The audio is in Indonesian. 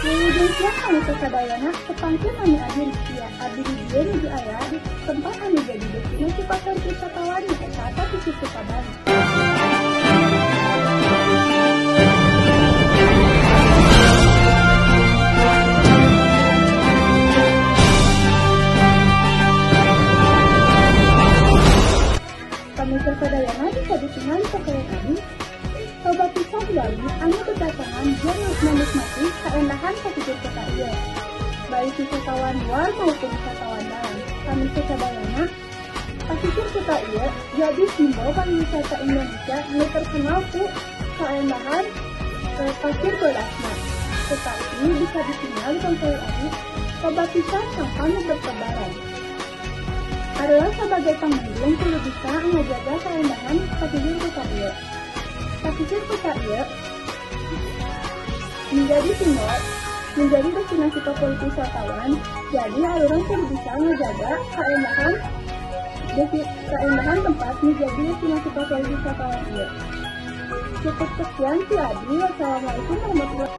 Wilujeng siang kami kesadayana kepangkin kami abdi di dieu nuju aya di tempat kami jadi destinasi pasar wisatawan nu eta di Situ Kaban. Kami kesadayana bisa ditinggal di toko kami. Coba pisah dari anu kedatangan biar menikmati keindahan pesisir kota ieu. Baik wisatawan luar maupun wisatawan dalam. Kami kesadayana pesisir kota ieu jadi simbol pariwisata Indonesia yang terkenal ku keindahan pasir belasna. Tetapi bisa ditinggal di toko kami. Coba pisah sampai bertebaran. Adalah sebagai pengunjung perlu bisa menjaga keindahan pesisir kota ieu. Pesisir kota ieu menjadi simbol, menjadi destinasi favorit wisatawan. Jadi orang perlu bisa menjaga keindahan tempat menjadi destinasi favorit wisatawan ieu. Cukup sekian si Adi. Wassalamualaikum warahmatullahi wabarakatuh.